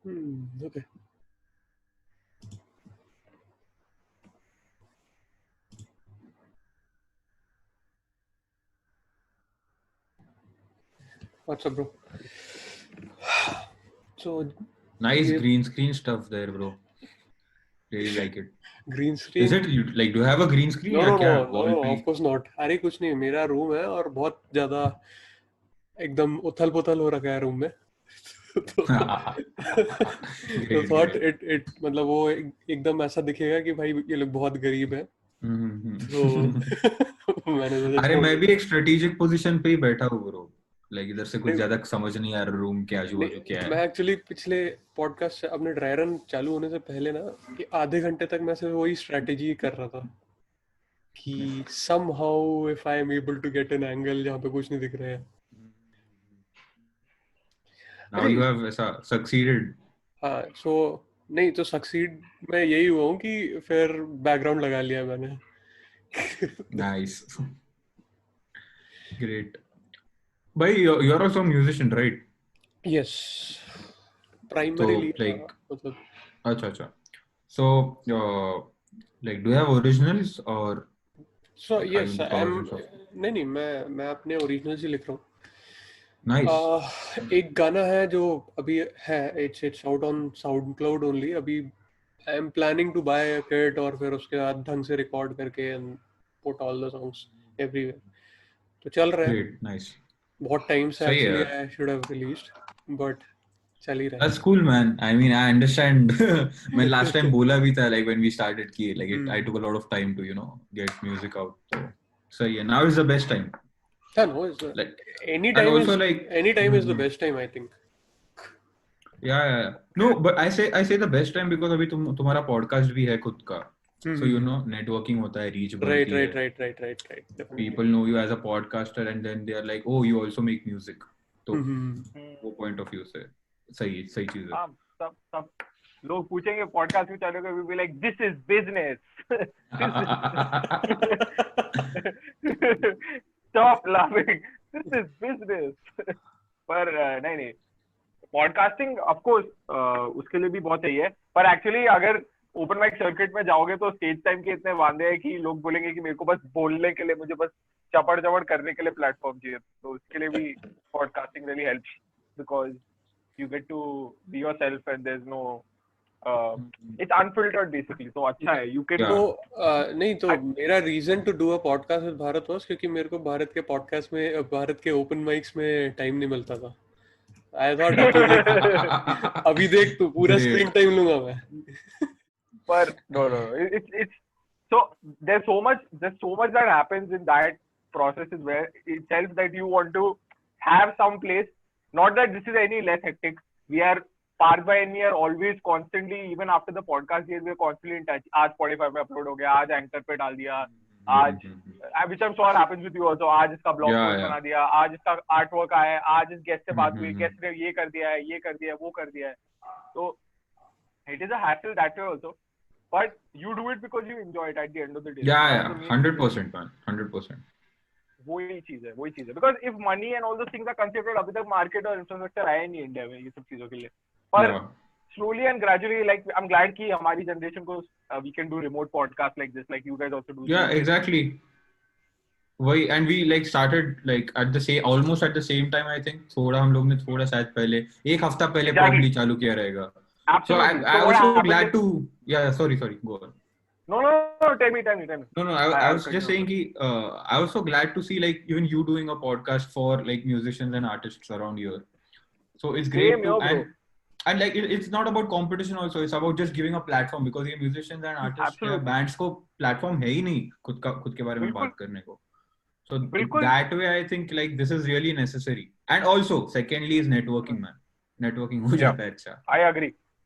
Okay. What's up, bro? So, Nice ये green screen stuff there, bro. Really like it. green Is screen? it like do you have a green screen No, या no, क्या no, wall no, पे of course not. अरे कुछ नहीं, मेरा room है और बहुत ज्यादा एकदम उथल पुथल हो रखा है रूम में। तो तो Great, थॉट great. इट मतलब वो एकदम ऐसा दिखेगा कि भाई ये लोग बहुत गरीब हैं। तो मैंने सोचा अरे छोड़ मैं दो। भी एक स्ट्रेटेजिक पोजीशन पे ही बैठा हूँ ब्रो. लाइक इधर से कुछ नहीं, ज्यादा समझ नहीं आ रहा रूम के आजू बाजू क्या नहीं, मैं है. एक्चुअली पिछले पॉडकास्ट से अपने ड्राई रन चालू होने से पहले ना कि आधे घंटे तक मैं सिर्फ वही स्ट्रेटेजी कर रहा था कि somehow if I am able to get an angle जहाँ पे कुछ नहीं दिख रहा है। Now अरे you have ऐसा succeeded. हाँ, सो नहीं तो सक्सीड मैं यही हुआ हूँ कि फिर बैकग्राउंड लगा लिया मैंने। Nice. Great. Bhai, you're also a musician, right? Yes, primarily So like, मतलब अच्छा अच्छा. So like, do you have originals or so like are you yes into I am covers and stuff? नहीं मैं अपने original ही लिख रहा हूँ। Nice. एक गाना है जो अभी है, it's out on SoundCloud only अभी। I am planning to buy a kit और फिर उसके बाद ढंग से रिकॉर्ड करके and put all the songs everywhere. तो चल रहा है। Great. Nice. बहुत टाइम से सही है एक्चुअली यार. I should have released but चल ही रहा है। That's cool, man. I mean, I understand. मैं last time बोला भी था like when we started कि like I took a lot of time to get music out. So सही है. Now is the best time. Yeah, no, it's Like any and time also is like any time is the best time, I think. yeah. No, but I say the best time because अभी तुम्हारा podcast भी है खुद का. So Hmm. networking होता है, reach Right, बढ़ती right, है. right, right, right, right. Definitely. People know you as a podcaster and then they are like, oh, you also make music. तो Hmm. वो point of view से सही सही चीज है. हाँ, सब लोग पूछेंगे पॉडकास्ट में चालू कर भी like this is business. Stop laughing, this is business. पर नहीं पॉडकास्टिंग ऑफ कोर्स उसके लिए भी बहुत सही है. पर एक्चुअली अगर ओपन माइक सर्किट में जाओगे तो स्टेज टाइम के इतने वांदे हैं कि लोग बोलेंगे कि मेरे को बस बोलने के लिए, मुझे बस चपड़ चपड़ करने के लिए प्लेटफॉर्म चाहिए. तो उसके लिए भी podcasting really helps because you get to be yourself and there's no it's unfiltered basically. So अच्छा है, you can तो Yeah. नहीं तो मेरा reason to do a podcast with Bharat was क्योंकि मेरे को भारत के पॉडकास्ट में भारत के ओपन माइक्स में टाइम नहीं मिलता था। आई थॉट अभी देख तू पूरा स्क्रीन Great. टाइम लूंगा मैं। but no, it's so there's so much that happens in that process is where itself that you want to have some place. Not that this is any less hectic. We are Parth by and we are always constantly, even after the podcast year, we are constantly in touch. आज Spotify पे upload हो गया, आज Anchor पे डाल दिया, आज which I'm sure happens with you also. आज इसका blog Yeah, post yeah. बना दिया, आज इसका artwork आया है, आज इस guest से बात हुई, guest ने ये कर दिया है, ये कर दिया है, वो कर दिया है. So it is a hassle that way also. But you do it because you enjoy it at the end of the day. Yeah, That's yeah. the main 100%, man. 100%. वही चीज है. Because if money and all those things are considered, अभी तक market और infrastructure आया नहीं India में ये सब चीजों के लिए. पर Yeah. slowly and gradually, like I'm glad कि हमारी जनरेशन को we can do remote podcast like this, like you guys also do. Yeah, exactly. वही and we like started like at the same almost at the same time I think. थोड़ा हम लोग ने थोड़ा शायद पहले एक हफ्ता पहले Exactly. probably चालू किया रहेगा. So Absolutely. I So what also happened glad is, to yeah sorry go on. no, tell me. No, I I'll was cut just you off. saying कि I was so glad to see like even you doing a podcast for like musicians and artists around here. So it's great Same to here, bro. and like it's not about competition also. It's about just giving a platform because ये musicians and artists या Absolutely. bands को platform है ही नहीं खुद के बारे में बिल्कुल बात करने को. So बिल्कुल. that way I think like this is really necessary. And also secondly is networking, man. Networking हो Yeah, जाता है अच्छा.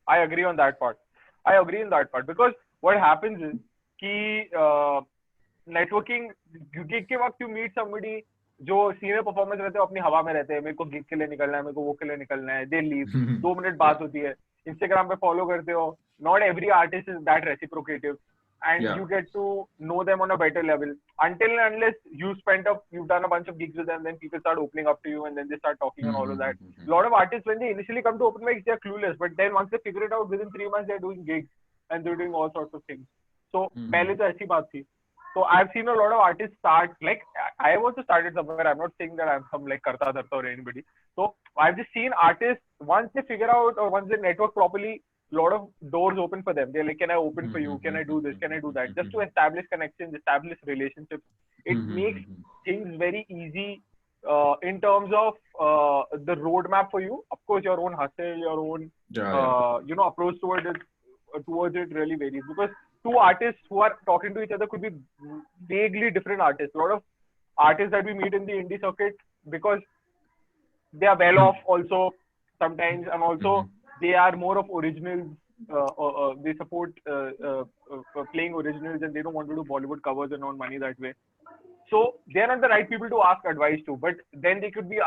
I agree on that part. Because what happens is कि नेटवर्किंग गिग के वक्त यू मीट समबडी जो senior performance रहते हैं, अपनी हवा में रहते हैं, मेरे को गिग के लिए निकलना है, मेरे को वो के लिए निकलना है, दे लीव, 2 मिनट बात होती है, इंस्टाग्राम पे फॉलो करते हो. Not every artist is that reciprocative. and Yeah. you get to know them on a better level. Until and unless you've done a bunch of gigs with them, then people start opening up to you, and then they start talking and all of that. A lot of artists, when they initially come to open mics, they're clueless, but then once they figure it out, within 3 months they're doing gigs and they're doing all sorts of things. So पहले तो ऐसी बात थी. So I've seen a lot of artists start, like I also started somewhere. I'm not saying that I'm some like Karta Dharta or anybody. So I've just seen artists, once they figure out or once they network properly, a lot of doors open for them. They're like, can I open for you? Can I do this? Can I do that? Just to establish connections, establish relationships. It makes things very easy in terms of the roadmap for you. Of course, your own hustle, your own approach towards it really varies, because two artists who are talking to each other could be vaguely different artists. A lot of artists that we meet in the indie circuit, because they are well off also sometimes, and also they are more of originals. They support playing originals, and they don't want to do Bollywood covers and earn money that way. So they are not the right people to ask advice to. But then they could be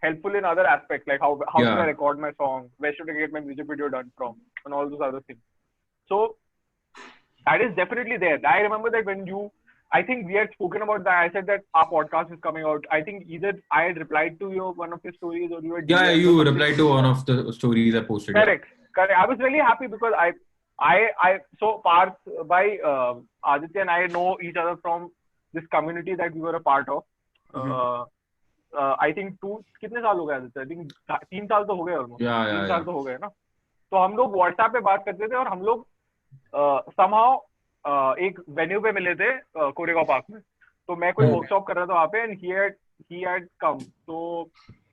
helpful in other aspects, like how should I record my song, where should I get my music video done from, and all those other things. So that is definitely there. I remember that I think we had spoken about that. I said that our podcast is coming out. I think either I had replied to one of your stories, or you had. Yeah, you replied to one of the stories I posted. Correct. I was really happy because so Parth by Aditya and I know each other from this community that we were a part of. I think कितने साल हो गए Aditya? I think 3 साल तो हो गए almost. 3 साल तो हो गए ना. तो हम लोग WhatsApp पे बात करते थे, और हम लोग somehow एक वेन्यू पे मिले थे कोरेगांव पार्क में. तो मैं कोई वर्कशॉप कर रहा था वहाँ पे, and he had come. So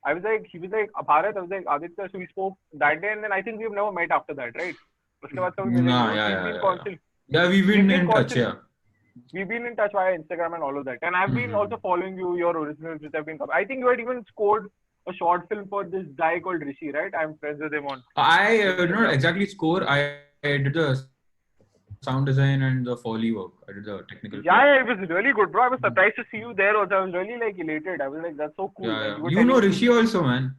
he was like, Bhaarat, I was like, Aditya, so we spoke that day, and then I think we've never met after that, right? उसके बाद कभी मिले. Yeah, we've been in touch, yeah. We've been in touch via Instagram and all of that. And I've been also following your originals which have been coming. I think you had even scored a short film for this guy called Rishi, right? I'm friends with him on. I did not exactly score. I did the sound design and the Foley work. I did the technical. Yeah, it was really good, bro. I was surprised to see you there also. I was really like elated. I was like, that's so cool. Yeah. You know Rishi also, man.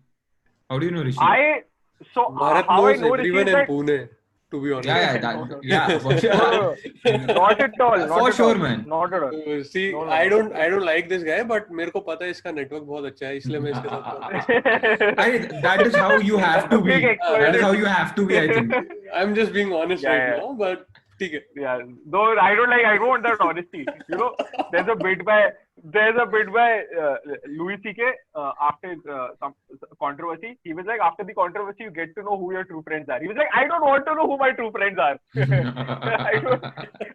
How do you know Rishi? Bharat knows everyone in Pune. To be honest. Yeah, for sure. Not at all. For sure, man. Not at all. See, I don't like this guy, but मेरे को पता है इसका network बहुत अच्छा है, इसलिए मैं इसके साथ. That is how you have to be. That is how you have to be, I think. I'm just being honest right now, but ठीक है. Yeah, though I don't want that honesty. You know, there's a bit by Louis C.K. After some controversy. He was like, after the controversy, you get to know who your true friends are. He was like, I don't want to know who my true friends are.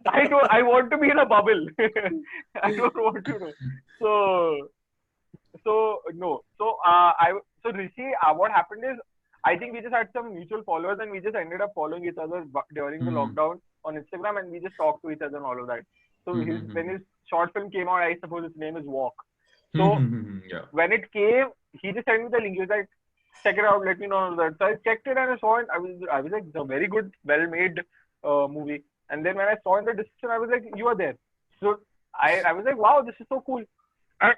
I want to be in a bubble. I don't want to know. So no. So Rishi, what happened is, I think we just had some mutual followers, and we just ended up following each other during the lockdown on Instagram, and we just talked to each other and all of that. So when his short film came out, I suppose his name is Walk. So when it came, he just sent me the link. He was like, check it out, let me know all that. So I checked it and I saw it. I was like, it's a very good, well-made movie. And then when I saw in the description, I was like, you are there. So I was like, wow, this is so cool. And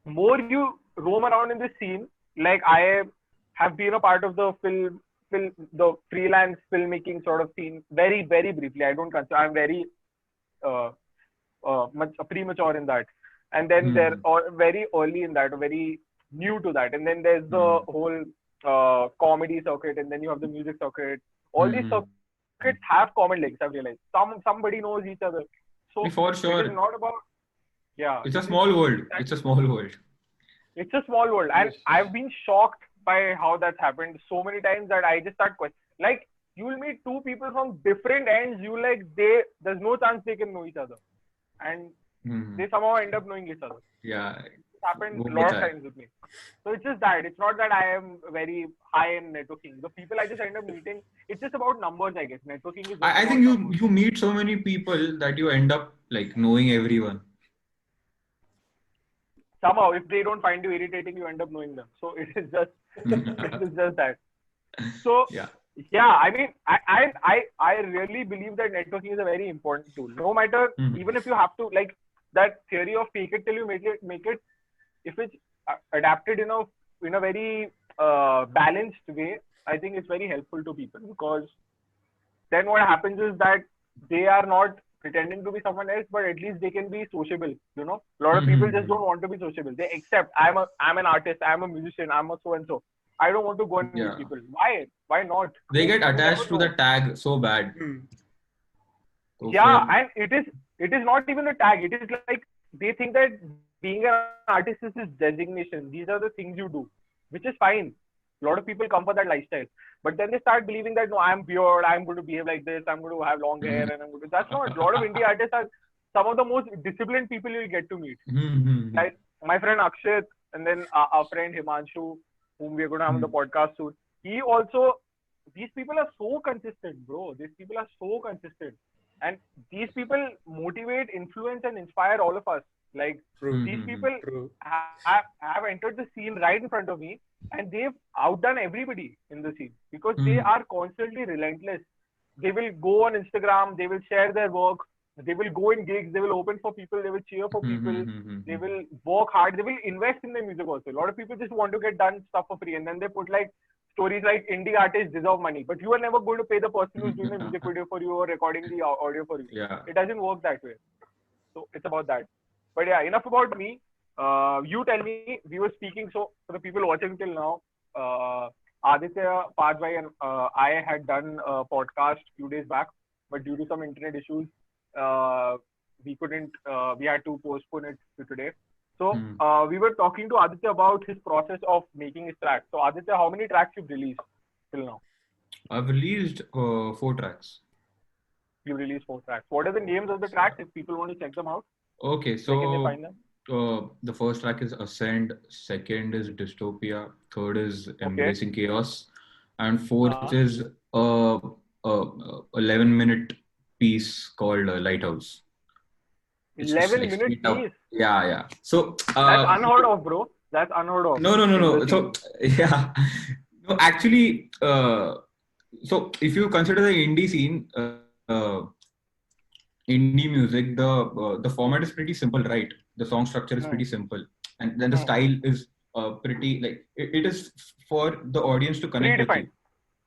more you roam around in this scene, like I have been a part of the the freelance filmmaking sort of scene very, very briefly. I don't consider, I'm very much premature in that. And then they're very early in that, very new to that. And then there's the whole comedy circuit, and then you have the music circuit. All these circuits have common links, I've realized. Somebody knows each other. So for sure. It is not about, it's a small world. It's a small world. It's a small world. And I've been shocked by how that's happened so many times that I just start questioning. Like, you will meet two people from different ends. There's no chance they can know each other. And they somehow end up knowing each other. Yeah. It's happened a lot of times with me. So it's just that. It's not that I am very high in networking. The people I just end up meeting, it's just about numbers, I guess. Networking is. I think you meet so many people that you end up like knowing everyone. Somehow, if they don't find you irritating, you end up knowing them. So it is just that. So I mean, I really believe that networking is a very important tool. No matter, even if you have to, like that theory of fake it till you make it, if it's adapted in a very balanced way, I think it's very helpful to people, because then what happens is that they are not pretending to be someone else, but at least they can be sociable. You know, a lot of people just don't want to be sociable. They accept I'm an artist, I'm a musician, I'm a so and so. I don't want to go and meet people. Why? Why not? They get You never attached to know. the tag so bad. So Yeah, and it is not even a tag. It is like they think that being an artist is his designation. These are the things you do, which is fine. A lot of people come for that lifestyle, but then they start believing that no, I'm weird. I'm going to behave like this. I'm going to have long hair, and I'm going to. That's not. A lot of indie artists are some of the most disciplined people you'll get to meet. Like my friend Akshat, and then our friend Himanshu, whom we're going to have on the podcast soon. He also. These people are so consistent, bro. These people are so consistent. And these people motivate, influence, and inspire all of us. Like these people have entered the scene right in front of me, and they've outdone everybody in the scene because they are constantly relentless. They will go on Instagram, they will share their work, they will go in gigs, they will open for people, they will cheer for people, they will work hard, they will invest in their music also. A lot of people just want to get done stuff for free, and then they put like stories like indie artists deserve money, but you are never going to pay the person who's doing the music video for you or recording the audio for you. Yeah. It doesn't work that way. So it's about that. But yeah, enough about me. You tell me, we were speaking, so for the people watching till now, Aditya, Parth and I had done a podcast few days back, but due to some internet issues, we couldn't, we had to postpone it to today. So we were talking to Aditya about his process of making his tracks. So Aditya, how many tracks you've released till now? I've released 4 tracks. You released 4 tracks. What are the names of the tracks if people want to check them out? Okay, so where can they find them? The first track is Ascend, second is Dystopia, third is Embracing Chaos, and fourth is a 11-minute piece called Lighthouse. 11-minute piece? Yeah. So that's unheard of, bro. That's unheard of. No. So yeah, no. Actually, so if you consider the indie scene, indie music, the format is pretty simple, right? The song structure is pretty simple, and then the style is pretty like it is for the audience to connect with you.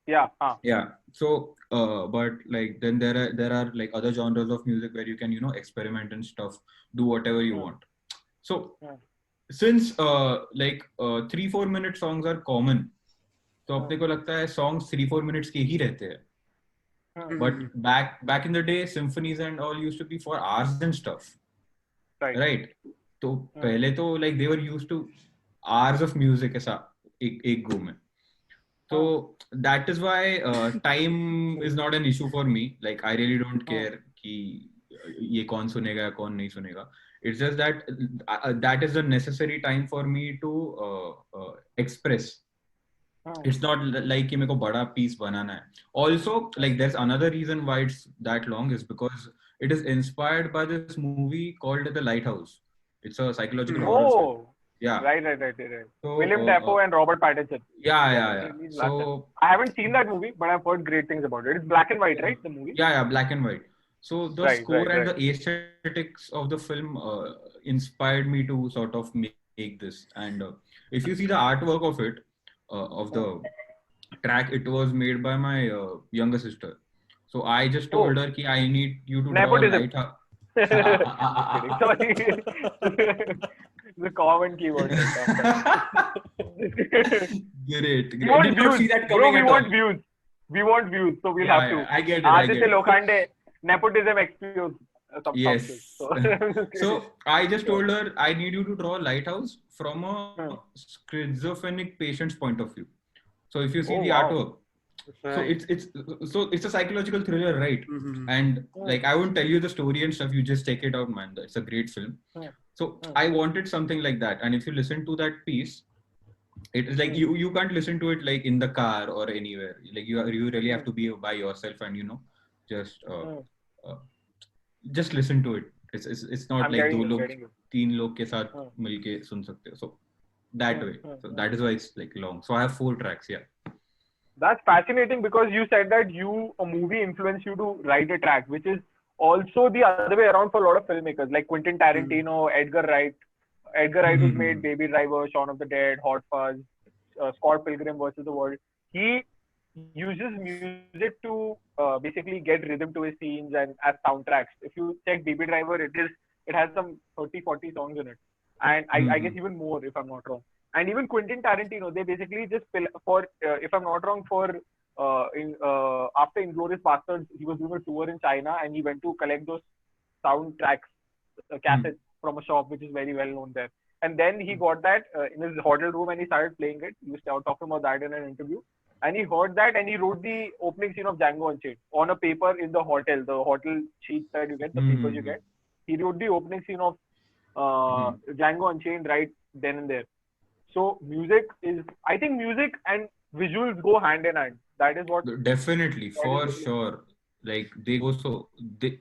Yeah. Yeah. So, but like then there are like other genres of music where you can experiment and stuff, do whatever you want. So since 3-4 minute songs are common, तो अपने को लगता है songs 3-4 minutes के ही रहते हैं. But back in the day, symphonies and all used to be for hours and stuff. Right. तो पहले तो like they were used to hours of music ऐसा एक go में. So that is why time is not an issue for me. Like I really don't care कि ये कौन सुनेगा या कौन नहीं सुनेगा. It's just that that is the necessary time for me to express. It's not like कि मेरे को बड़ा piece बनाना है. Also, like there's another reason why it's that long is because it is inspired by this movie called The Lighthouse. It's a psychological horror film. Yeah. Right. So, William Dafoe and Robert Pattinson. Yeah. So I haven't seen that movie, but I've heard great things about it. It's black and white, right? The movie. Yeah, black and white. So the score and the aesthetics of the film inspired me to sort of make this. And if you see the artwork of it, of the track, it was made by my younger sister. So I just told her that I need you to draw a lighthouse. Sorry. The common keyword. Great. We want views. See that Bro, we want views. We want views, so we'll have to. I get it. Aditya Lokhande, nepotism excuse. Yes. So I just told her I need you to draw a lighthouse from a schizophrenic patient's point of view. So if you see the artwork, so it's a psychological thriller, right? And like I won't tell you the story and stuff. You just check it out, man. It's a great film. So I wanted something like that. And if you listen to that piece, it is like you can't listen to it like in the car or anywhere. Like you really have to be by yourself and just listen to it. It's not like दो लोग 3 लोग के साथ मिलके सुन सकते हो. So that way. So that is why it's like long. So I have 4 tracks. Yeah. That's fascinating because you said that a movie influenced you to write a track, which is also the other way around for a lot of filmmakers like Quentin Tarantino, Edgar Wright. Edgar Wright who's made Baby Driver, Shaun of the Dead, Hot Fuzz, Scott Pilgrim vs. the World. He uses music to basically get rhythm to his scenes and as soundtracks. If you check Baby Driver, it has some 30-40 songs in it, and I guess Mm-hmm. even more if I'm not wrong. And even Quentin Tarantino, they basically just for if I'm not wrong, for after Inglourious Basterds, he was doing a tour in China and he went to collect those soundtracks, cassettes from a shop which is very well known there. And then he got that in his hotel room and he started playing it. He was talking about that in an interview. And he heard that and he wrote the opening scene of Django Unchained on a paper in the hotel sheets that you get, the papers you Mm-hmm. get. He wrote the opening scene of Mm-hmm. Django Unchained right then and there. So I think music and visuals go hand in hand. That is what Definitely, that is for really. sure. Like they go so they,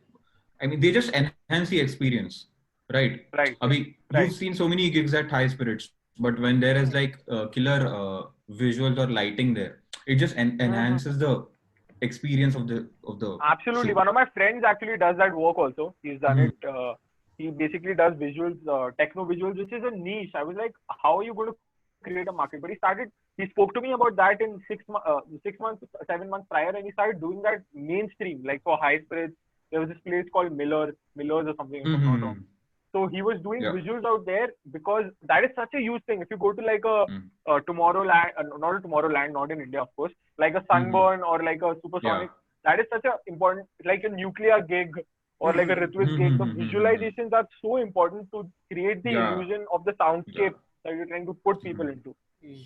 I mean, they just enhance the experience, right? Right, Abhi, you've right. seen so many gigs at High Spirits, but when there is like killer visuals or lighting there, it just Mm-hmm. enhances the experience of the Absolutely. show. One of my friends actually does that work also. He's done Mhm. it. He basically does visuals, techno visuals, which is a niche. I was like, how are you going to create a market? But he spoke to me about that in 6 months, 7 months prior, and he started doing that mainstream, like for high spirits. There was this place called Miller's or something, if I'm not wrong. Mhm. So he was doing Yeah. visuals out there because that is such a huge thing. If you go to like Mhm. a Tomorrowland, not a Tomorrowland, not in India, of course, like a Mhm. Sunburn or like a Yeah. Supersonic, that is such a important, like a nuclear gig or like a Mhm. Ritwik gig. The Mhm. visualizations are so important to create the Yeah. illusion of the Yeah. soundscape that you're trying to put people Mhm. into.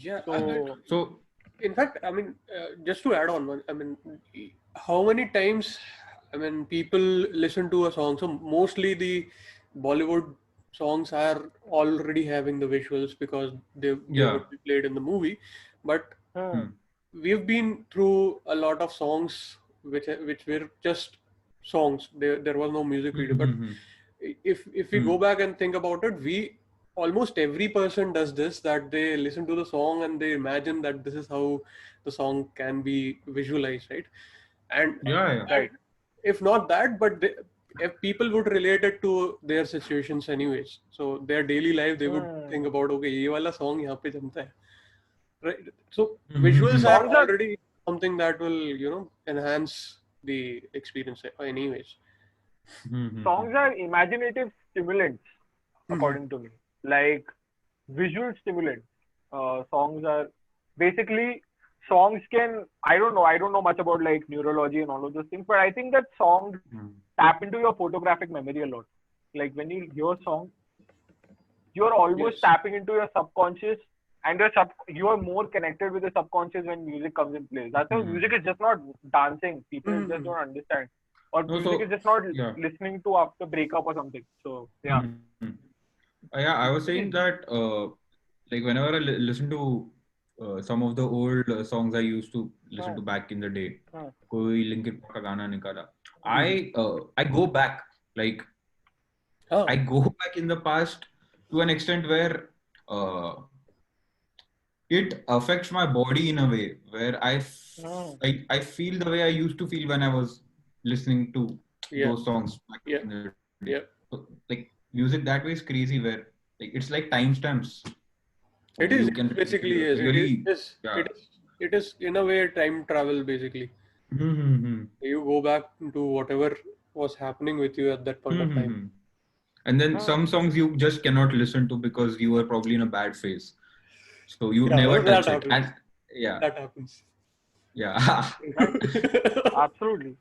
Yeah, So, So. in fact, I mean, just to add on, I mean, how many times, I mean, people listen to a song. So mostly the Bollywood songs are already having the visuals because they Yeah. would be played in the movie. But hmm, Hmm. we've been through a lot of songs which were just songs. There was no music video. But Mhm. if we go Hmm. back and think about it, we almost every person does this, that they listen to the song and they imagine that this is how the song can be visualized, right? And Yeah. Yeah. right. if not that, but if people would relate it to their situations anyways, so their daily life, they would Hmm. think about, okay, ये वाला song यहाँ पे जमता है, right? So visuals Mhm. are Songs are already something that will, enhance the experience anyways. songs Mhm. are imaginative stimulants, Mhm. according to me. Like visual stimulants. Songs are basically songs can I don't know much about like neurology and all of those things, but I think that songs Mhm. tap into your photographic memory a lot. Like when you hear songs, you're almost Yes. tapping into your subconscious and you are more connected with the subconscious when music comes in place. That's why music Mhm. is just not dancing. People just Mhm. don't understand. Or No, music is so just not yeah. listening to after breakup or something. So yeah. Mhm. Yeah, I was saying that like whenever I listen to some of the old songs I used to listen Hmm, to back in the day, hmm, कोई Linkin Park का गाना निकाला, Mhm. I go back, like I Ah, go back in the past to an extent where uh, it affects my body in a way where hmm. I feel the way I used to feel when I was listening to yeah, those songs back yeah, in the day. yeah. So, like music that way is crazy where like it's like timestamps. You can It basically is. really, yeah. It is in a way time travel basically. Mm-hmm. You go back to whatever was happening with you at that point of time. Mm-hmm. And then some Hmm. songs you just cannot listen to because you were probably in a bad phase. So you Yeah, never well, that touch it. And happens. yeah, That happens. yeah. Right. Absolutely.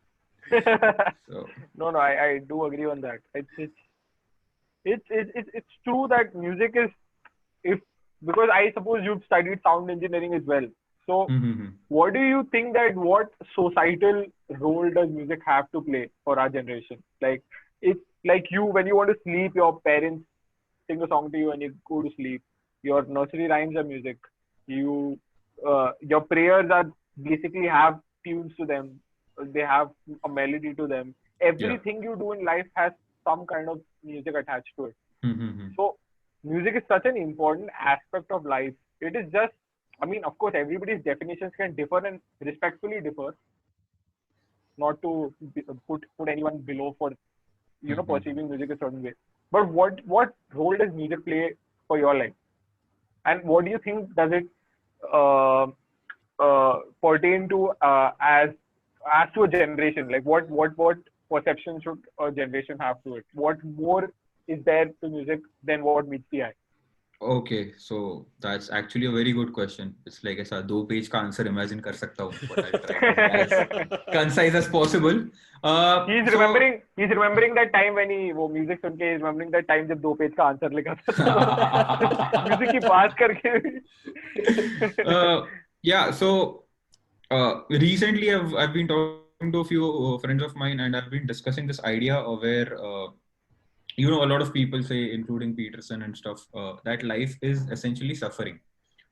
So. No, no, I do agree on that. It's true that music is if because I suppose you've studied sound engineering as well. So Mm-hmm. what do you think that what societal role does music have to play for our generation? Like it's like you when you want to sleep, your parents sing a song to you and you go to sleep. Your nursery rhymes are music. You your prayers are basically have tunes to them. They have a melody to them. Yeah. Everything you do in life has some kind of music attached to it. Mm-hmm. So music is such an important aspect of life. It is just, I mean, of course, everybody's definitions can differ and respectfully differ, not to put anyone below for Mm-hmm. perceiving music a certain way. But what role does music play for your life, and what do you think does it uh, pertain to as to a generation? Like what perception should a generation have to it? What more is there to music than what meets the eye? Okay, so that's actually a very good question. It's like ऐसा 2 page का answer imagine कर सकता हूँ, but I'll try to be as concise as possible. So He's remembering that time when he वो music सुन के he's remembering that time जब 2 page का answer लिखा था music की बात करके yeah, so recently I've been talking to a few friends of mine, and I've been discussing this idea of where a lot of people say, including Peterson and stuff, that life is essentially suffering,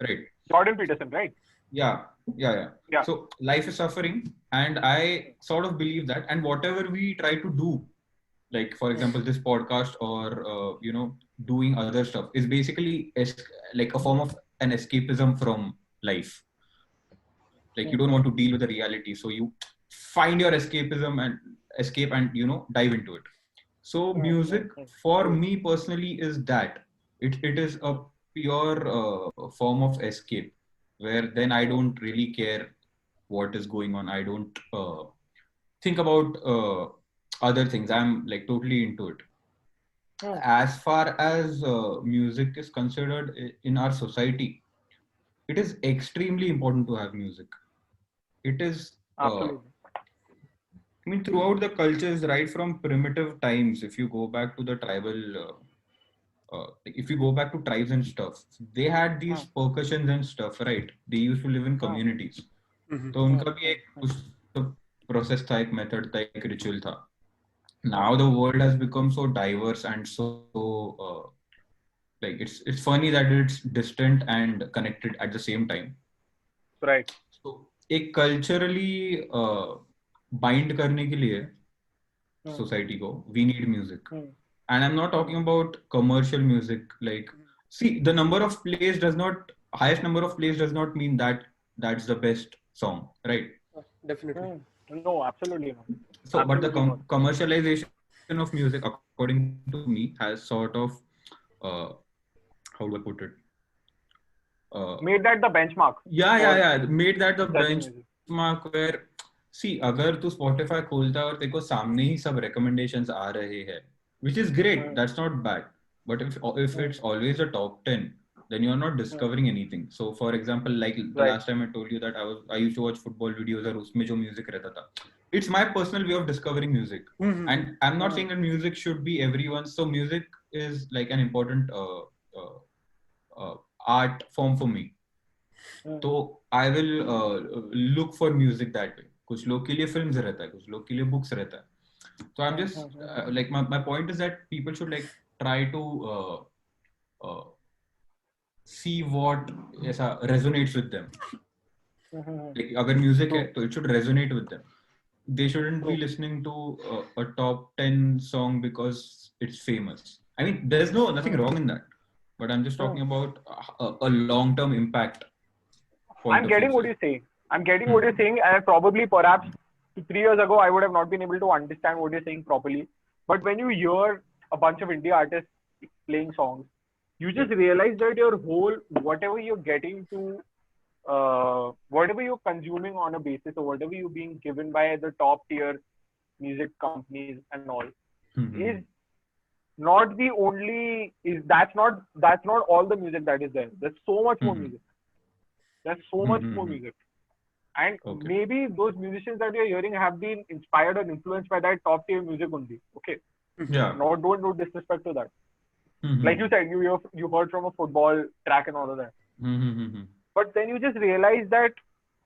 right? Jordan Peterson, right? Yeah, yeah, yeah. Yeah. So life is suffering, and I sort of believe that. And whatever we try to do, like for example, this podcast or doing other stuff, is basically like a form of an escapism from life. Like you don't want to deal with the reality, so you find your escapism and escape, and dive into it. So music for me personally is that it is a pure form of escape, where then I don't really care what is going on. I don't think about other things. I'm like totally into it. As far as music is considered in our society, it is extremely important to have music. It is Absolutely. I mean, throughout the cultures, right from primitive times, if you go back to the if you go back to tribes and stuff, they had these percussions and stuff, right? They used to live in communities. तो उनका भी एक कुछ process था, एक method था, एक ritual था. Now the world has become so diverse and so like it's funny that it's distant and connected at the same time. Right. So एक culturally bind करने के लिए society को, we need music. And I'm not talking about commercial music. Like, see, the highest number of plays does not mean that that's the best song, right? Definitely. No, absolutely not. So, Absolutely but the commercialization of music, according to me, has sort of, how do I put it? Made that the benchmark. Yeah. Made that the benchmark where, see, अगर तू Spotify खोलता है और तेरे को सामने ही सब recommendations आ रहे हैं, which is great, that's not bad. But if it's always a top 10, then you're not discovering anything. So for example, like the last time I told you that I used to watch football videos और उसमें जो music रहता था, it's my personal way of discovering music. And I'm not saying that music should be everyone's. So music is like an important art form for me. So I will look for music that way. कुछ लोग के लिए films रहता है, कुछ लोग के लिए books रहता है. So I'm just like my point is that people should like try to see what resonates with them. Like अगर music है, तो it should resonate with them. They shouldn't be listening to a top 10 song because it's famous. I mean, there's nothing wrong in that. But I'm just talking about a long-term impact. I'm getting what you're saying. And probably perhaps 3 years ago, I would have not been able to understand what you're saying properly. But when you hear a bunch of indie artists playing songs, you just realize that your whole, whatever you're getting to, whatever you're consuming on a basis, or whatever you're being given by the top tier music companies and all, is not the only, that's not all the music that is there. There's so much more music. There's so much more music. And maybe those musicians that you're hearing have been inspired and influenced by that top tier music only. Okay. Yeah. No, don't do disrespect to that. Like you said, you heard from a football track and all of that. But then you just realize that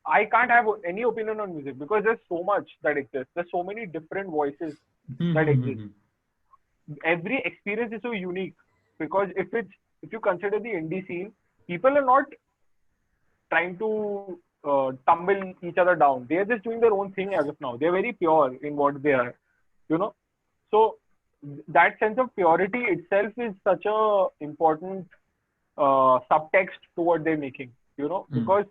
I can't have any opinion on music because there's so much that exists. There's so many different voices that exist. Every experience is so unique because if you consider the indie scene, people are not trying to tumble each other down. They're just doing their own thing as of now. They're very pure in what they are, So that sense of purity itself is such a important subtext to what they're making, because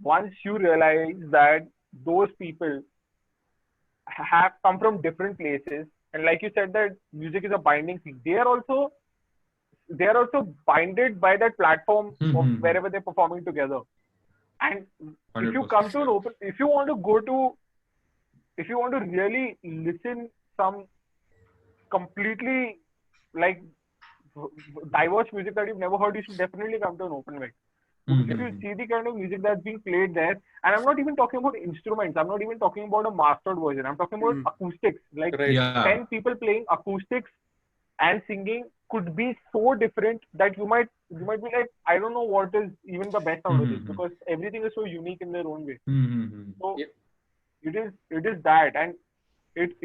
once you realize that those people have come from different places, and like you said that music is a binding thing, they are also binded by that platform of wherever they're performing together. And if you 100%. come to an open, if you want to really listen some completely like diverse music that you've never heard, you should definitely come to an open mic. If you see the kind of music that's being played there, and I'm not even talking about instruments, I'm not even talking about a mastered version, I'm talking about acoustics. Like Right. Yeah. 10 people playing acoustics and singing could be so different that you might be like, I don't know what is even the best out of this, because everything is so unique in their own way. So Yep. it is that, and it's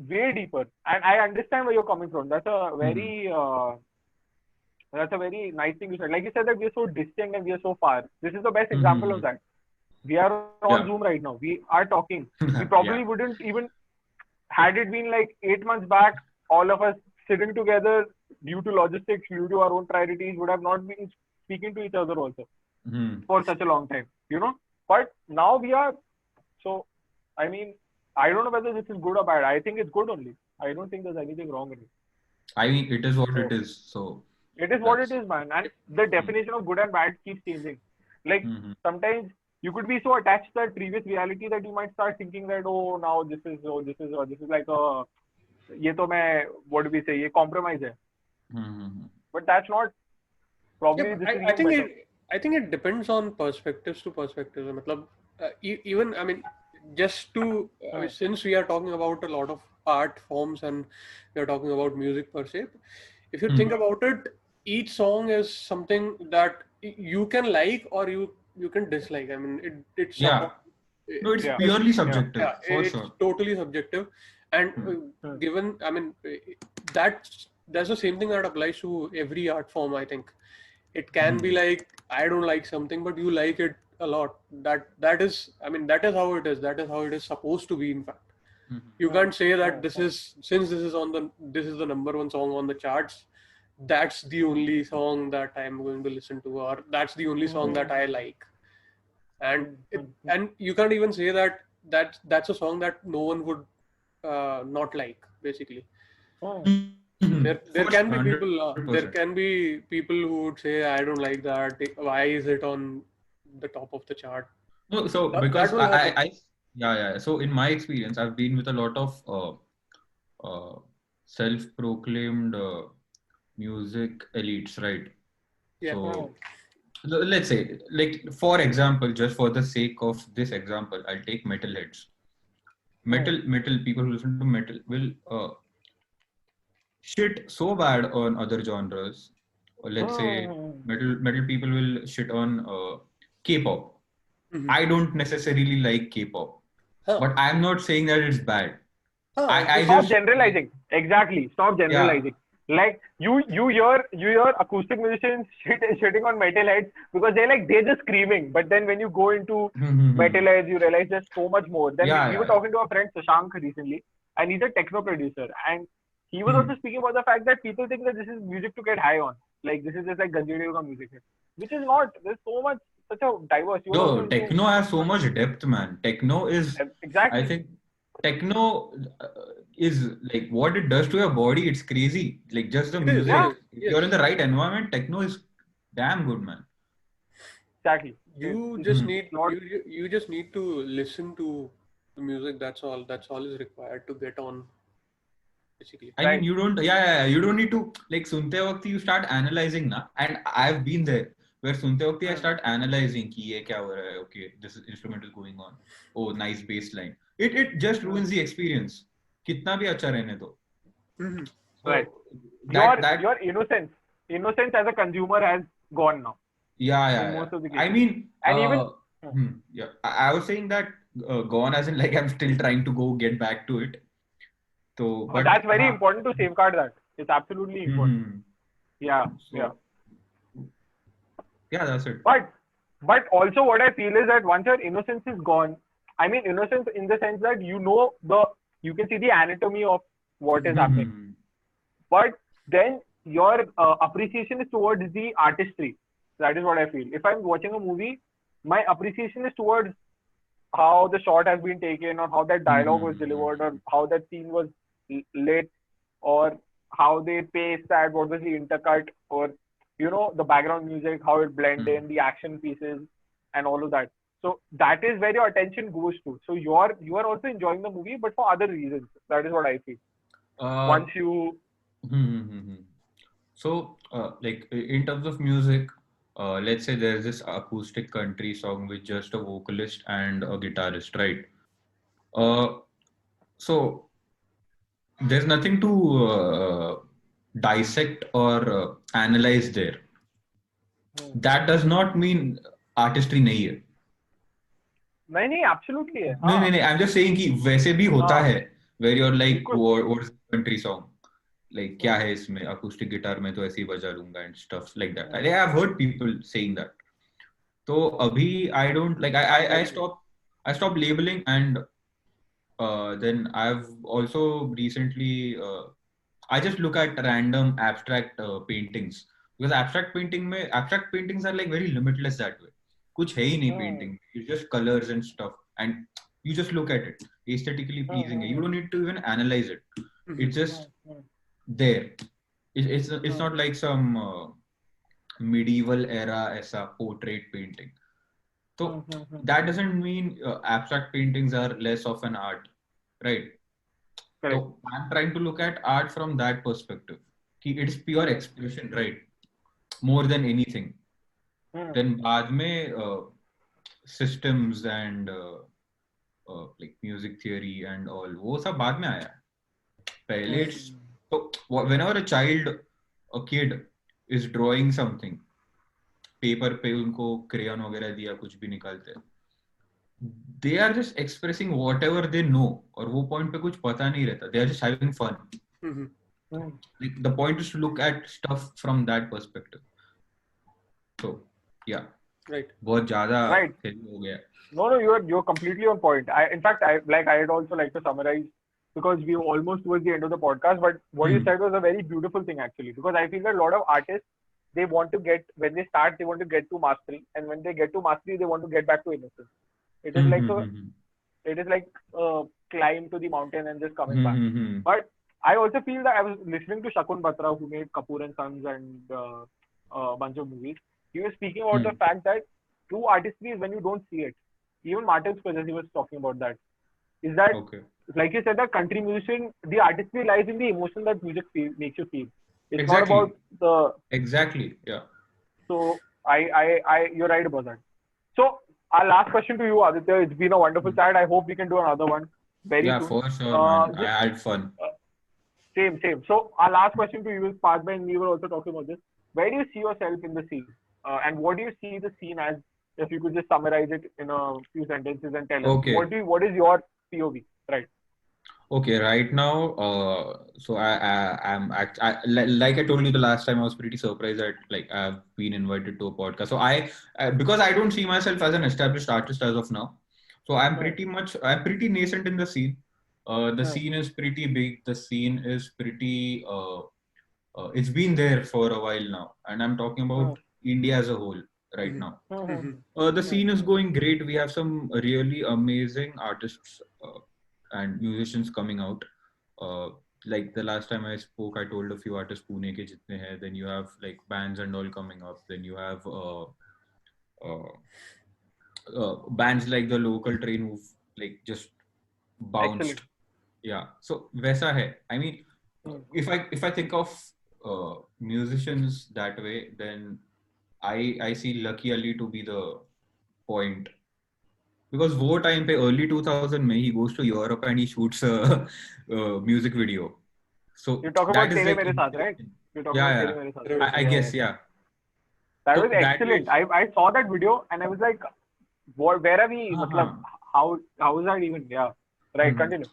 way deeper. And I understand where you're coming from. That's a very nice thing you said. Like you said that we are so distant and we are so far. This is the best example of that. We are on Yeah. Zoom right now. We are talking. We probably Yeah. wouldn't even, had it been like 8 months back, all of us sitting together due to logistics, due to our own priorities, would have not been speaking to each other also for such a long time, But now we are. So, I mean, I don't know whether this is good or bad. I think it's good only. I don't think there's anything wrong in it. I mean, it is what it is. So It is what it is, man. And the definition of good and bad keeps changing. Like sometimes you could be so attached to that previous reality that you might start thinking that, oh, now this is like a, ये तो मैं, what do we say, ये compromise है. But that's not. Probably this is I even think better. I think it depends on perspectives to perspectives. मतलब, even I mean, just to since we are talking about a lot of art forms and we are talking about music per se, if you think about it, each song is something that you can like or you can dislike. I mean, it's yeah. No, it's purely subjective, for it's sure. totally subjective, and given, I mean, that's the same thing that applies to every art form. I think it can be like, I don't like something, but you like it a lot. That is, I mean, that is how it is. That is how it is supposed to be. In fact, you can't say that this is the number one song on the charts. That's the only song that I'm going to listen to, or that's the only song that I like. And you can't even say that that's a song that no one would not like, basically. There can be people 100%. who would say, I don't like that, why is it on the top of the chart? No, so That because will happen. yeah. So in my experience, I've been with a lot of self-proclaimed music elites, right? Yeah. So let's say, like, for example, just for the sake of this example, I'll take metalheads. Metal people who listen to metal will shit so bad on other genres. Or let's say metal people will shit on K-pop. I don't necessarily like K-pop, but I'm not saying that it's bad. I Stop just generalizing. Exactly. Stop generalizing. Like you hear acoustic musicians shitting on metalheads because they're just screaming. But then when you go into metalheads, you realize there's so much more. Then we were talking to a friend Shashank recently, and he's a techno producer, and he was also speaking about the fact that people think that this is music to get high on. Like this is just like Ganjeri ka music, which is not. There's so much, such a diverse. You no, techno has so much depth, man. Techno is exactly. I think techno is like what it does to your body. It's crazy. Like just the music. If you're in the right environment, techno is damn good, man. Exactly. You just need you just need to listen to the music. That's all is required to get on, basically. I mean, you don't, you don't need to, like, sunte waqti you start analyzing, na. And I've been there, where sunte waqti I start analyzing, ki ye kya ho raha hai, okay, this instrument is going on, oh, nice bass line. It just ruins the experience. Kitna bhi acha rehne do. So, right. Your innocence as a consumer has gone now. Yeah. Most of the cases. I mean, and even I was saying that gone as in like I'm still trying to go get back to it. So, but that's very important to safeguard that. It's absolutely important. Yeah. Yeah, that's it. But also what I feel is that once your innocence is gone, I mean innocence in the sense that you can see the anatomy of what is happening. But then your appreciation is towards the artistry. That is what I feel. If I'm watching a movie, my appreciation is towards how the shot has been taken, or how that dialogue was delivered, or how that scene was lit, or how they paced that, what was the intercut, or the background music, how it blended in, the action pieces. and all of that. So that is where your attention goes to. So you are also enjoying the movie, but for other reasons. That is what I feel. Uh, Once you So, like in terms of music, let's say there's this acoustic country song with just a vocalist and a guitarist, right? Uh, so there's nothing to dissect or analyze there. That does not mean artistry नहीं है. नहीं absolutely है नहीं नहीं नहीं. I'm just saying कि वैसे भी होता है where you're like बिल्कुल what's the country song? Like क्या है इसमें acoustic guitar में तो ऐसे ही बजा लूंगा and stuff like that. I've heard people saying that. तो अभी I don't like I stop labeling and then I've also recently I just look at random abstract paintings because abstract paintings are like very limitless that way. कुछ है ही नहीं painting. It's just colors and stuff and you just look at it. Aesthetically pleasing. You don't need to even analyze it. It's just there. It's not like some medieval era ऐसा portrait painting. So that doesn't mean abstract paintings are less of an art, right? Correct. So I'm trying to look at art from that perspective. It's pure expression, right? More than anything. Then बाद में systems and like music theory and all वो सब बाद में आया. पहले so whenever a kid is drawing something, paper पे उनको क्रेयन वगैरह दिया कुछ भी निकालते हैं, they are just expressing whatever they know और वो पॉइंट पे कुछ पता नहीं रहता, they are just having fun. Like the point is to look at stuff from that perspective. So yeah, right, बहुत ज़्यादा right हो गया. No, you're completely on point. In fact I had also like to summarize because we almost towards the end of the podcast, but what you said was a very beautiful thing actually, because I feel that a lot of artists, they want to get, when they start, they want to get to mastery, and when they get to mastery, they want to get back to innocence. It is like it is like climb to the mountain and just coming back. But I also feel that I was listening to Shakun Batra, who made Kapoor and Sons and a bunch of movies. He was speaking about the fact that true artistry is when you don't see it. Even Martin Scorsese was talking about that. Is that, like you said, that country musician, the artistry lies in the emotion that music makes you feel. It's not about the... Exactly, yeah. So, you're right about that. So, our last question to you, Aditya. It's been a wonderful chat. I hope we can do another one very soon. Yeah, for sure, man. I had fun. Same. So, our last question to you is, Parth and we were also talking about this. Where do you see yourself in the scene? And what do you see the scene as? If you could just summarize it in a few sentences and tell us, what is your POV, right? Okay, right now, so I'm like I told you the last time, I was pretty surprised that like I've been invited to a podcast. So because I don't see myself as an established artist as of now. So I'm pretty nascent in the scene. The scene is pretty big. The scene is pretty, it's been there for a while now. And I'm talking about India as a whole right now. The scene is going great. We have some really amazing artists and musicians coming out. Like the last time I spoke, I told a few artists Pune ke jitne hai. Then you have like bands and all coming up. Then you have bands like the Local Train who've like just bounced. Excellent. Yeah. So वैसा है. I mean, if I think of musicians that way, then I see Lucky Ali to be the point. Because वो time पे early 2000 में he goes to Europe and he shoots a music video. So you talk about Tere Mere Saath, right? You talk about Tere Mere Saath. I guess, yeah. That was excellent. I saw that video and I was like, where are we? How is that even? Yeah. Right, continue.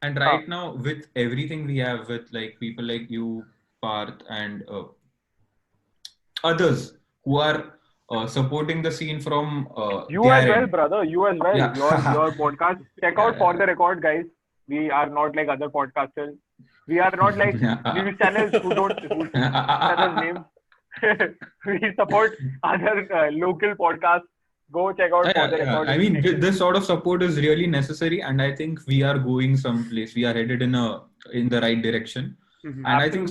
And right now, with everything we have, with like people like you, Parth, and others who are supporting the scene from you as well, brother. You as well. Yeah. Your podcast. Check out For the Record, guys. We are not like other podcasters. We are not like news channels who don't channel names. We support other local podcasts. Go check out For the Record. I mean, this sort of support is really necessary, and I think we are going someplace. We are headed in the right direction, and Absolutely. I think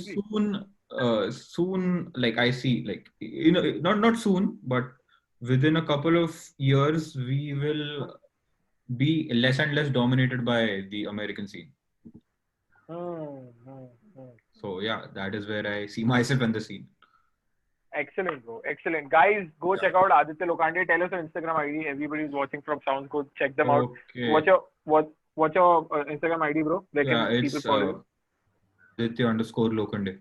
soon, like I see, like not soon, but within a couple of years, we will be less and less dominated by the American scene. So yeah, that is where I see myself in the scene. Excellent, bro. Excellent. Guys, go check out Aditya Lokhande. Tell us your Instagram ID. Everybody's watching from Sounds Good. Check them out. Okay. What's your Instagram ID, bro? Where Yeah, can people it's follow you? Aditya_Lokhande.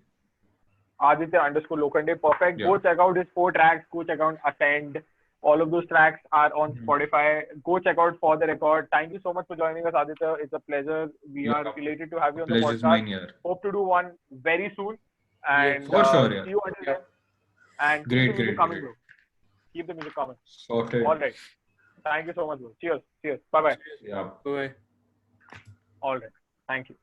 Aditya_Lokhande. Perfect. Yeah. Go check out his 4 tracks. Go check out Ascend. All of those tracks are on Spotify. Go check out For the Record. Thank you so much for joining us, Aditya. It's a pleasure. We are elated to have you on the Pleasure is podcast. mine here. Hope to do one very soon. And for sure, yeah. see you until then. And keep the music coming, bro. Keep the music coming. Sorted. All right. Thank you so much, bro. Cheers. Cheers. Bye-bye. Yeah. Bye. All right. Thank you.